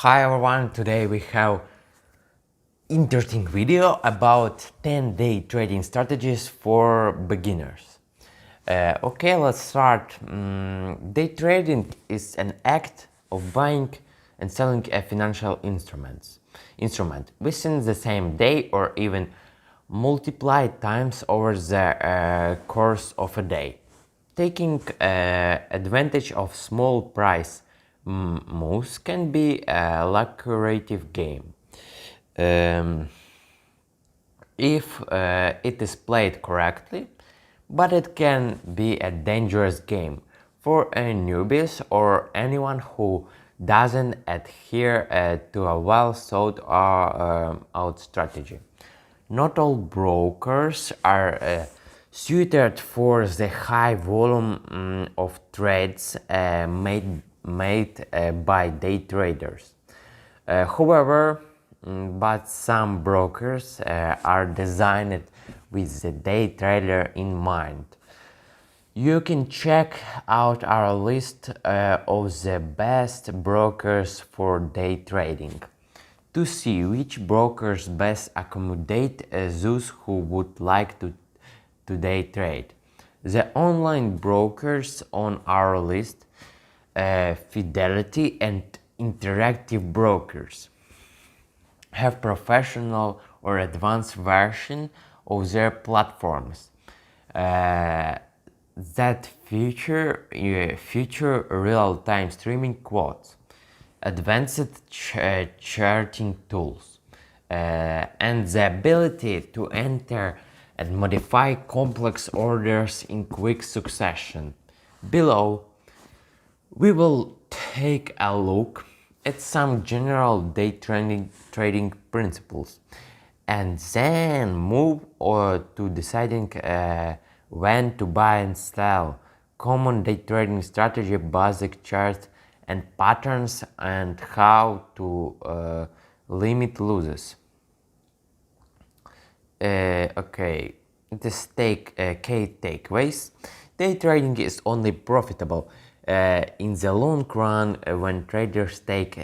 Hi everyone, today we have interesting video about 10 day trading strategies for beginners. Okay, let's start. Day trading is an act of buying and selling a financial instrument within the same day or even multiplied times over the course of a day. Taking advantage of small price moves can be a lucrative game if it is played correctly, but it can be a dangerous game for a newbies or anyone who doesn't adhere to a well thought out strategy. Not all brokers are suited for the high volume of trades made by day traders. However, but some brokers are designed with the day trader in mind. You can check out our list of the best brokers for day trading to see which brokers best accommodate those who would like to day trade. The online brokers on our list, Fidelity and Interactive Brokers, have professional or advanced version of their platforms that feature real-time streaming quotes, advanced charting tools, and the ability to enter and modify complex orders in quick succession. Below, we will take a look at some general day trading principles and then move to deciding when to buy and sell, common day trading strategy, basic charts and patterns, and how to limit losses. Okay, this key takeaways. Day trading is only profitable in the long run when traders take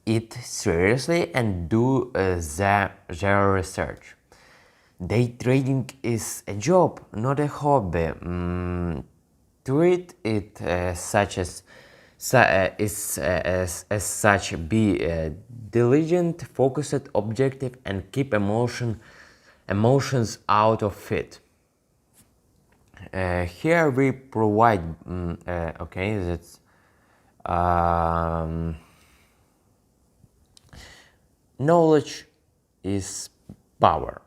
it seriously and do their research. Day trading is a job, not a hobby. Treat it as such. Be diligent, focused, objective, and keep emotions out of it. Here we provide okay, that's knowledge is power.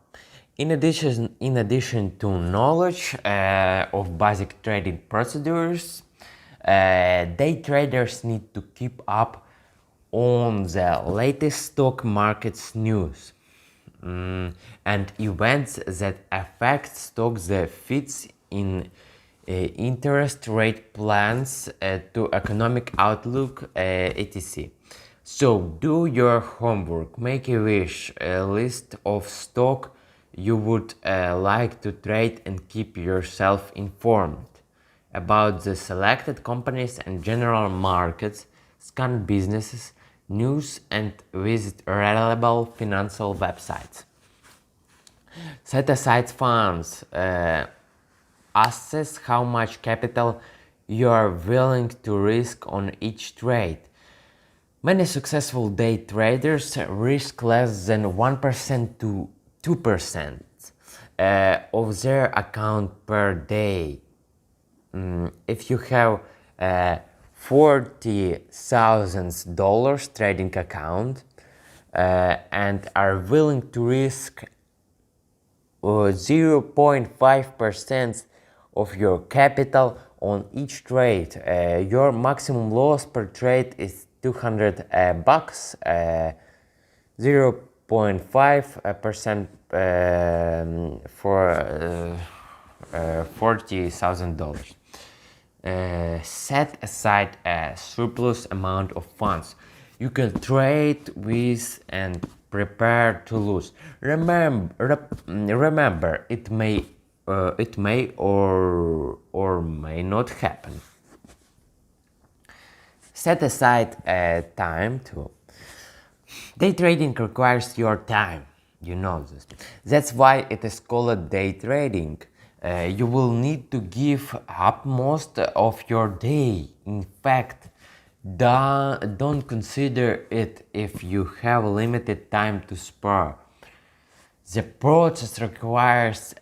In addition to knowledge of basic trading procedures, day traders need to keep up on the latest stock market's news and events that affect stocks, that fits in interest rate plans to economic outlook, etc. So do your homework, make a wish list of stock you would like to trade and keep yourself informed about the selected companies and general markets, scan businesses, news, and visit reliable financial websites. Set aside funds. Assess how much capital you are willing to risk on each trade. Many successful day traders risk less than 1% to 2% of their account per day. If you have a $40,000 trading account and are willing to risk 0.5% of your capital on each trade, your maximum loss per trade is $200, 0.5% for $40,000. Set aside a surplus amount of funds you can trade with and prepare to lose. Remember, it may or may not happen. Set aside time too. Day trading requires your time, you know this. That's why it is called day trading. You will need to give up most of your day. In fact, don't consider it if you have limited time to spare. The process requires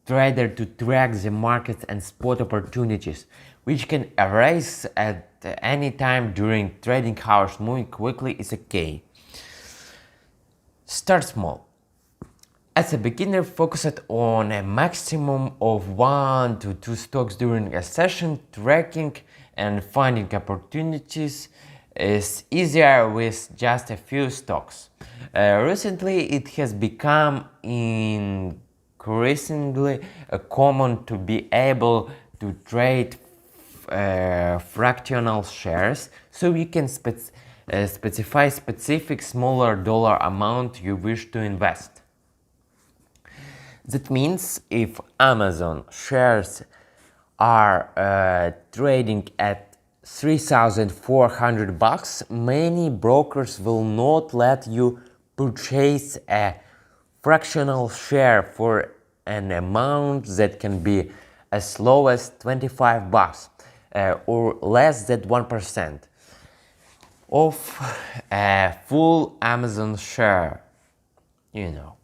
trader to track the markets and spot opportunities, which can arise at any time during trading hours. Moving quickly is a key. Start small. As a beginner, focus on a maximum of 1 to 2 stocks during a session. Tracking and finding opportunities is easier with just a few stocks. Recently, it has become increasingly common to be able to trade fractional shares, so you can specify specific smaller dollar amount you wish to invest. That means if Amazon shares are trading at $3,400, many brokers will not let you purchase a fractional share for an amount that can be as low as $25 or less than 1% of a full Amazon share, you know.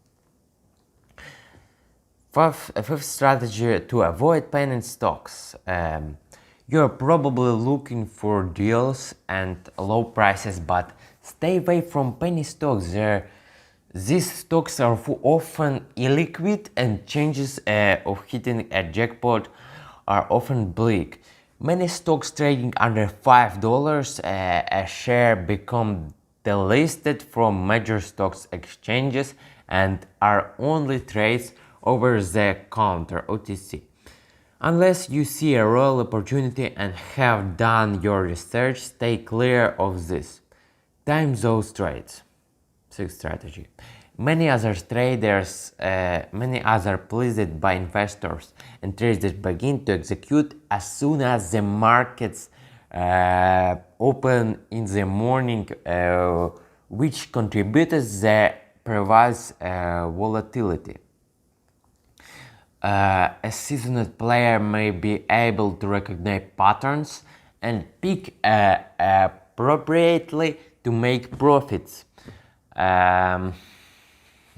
Fifth strategy to avoid penny stocks. You're probably looking for deals and low prices, but stay away from penny stocks. These stocks are often illiquid and chances of hitting a jackpot are often bleak. Many stocks trading under $5 a share become delisted from major stocks exchanges and are only trades over the counter (OTC). Unless you see a real opportunity and have done your research, stay clear of this. Time those trades. Sixth strategy. Many other pleased by investors and traders begin to execute as soon as the markets open in the morning, which contributes the previous volatility. A seasoned player may be able to recognize patterns and pick appropriately to make profits.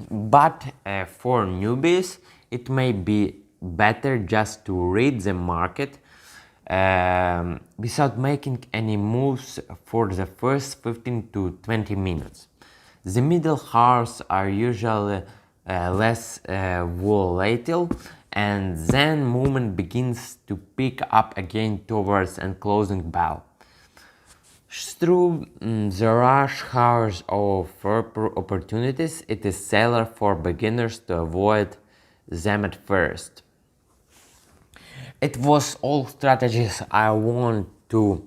But for newbies, it may be better just to read the market without making any moves for the first 15 to 20 minutes. The middle hours are usually less volatile, and then movement begins to pick up again towards and closing bell. Through the rush hours of opportunities, it is safer for beginners to avoid them at first. It was all strategies I want to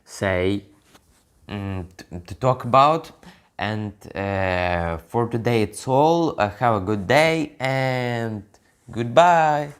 say, to talk about, and for today it's all. Have a good day and goodbye.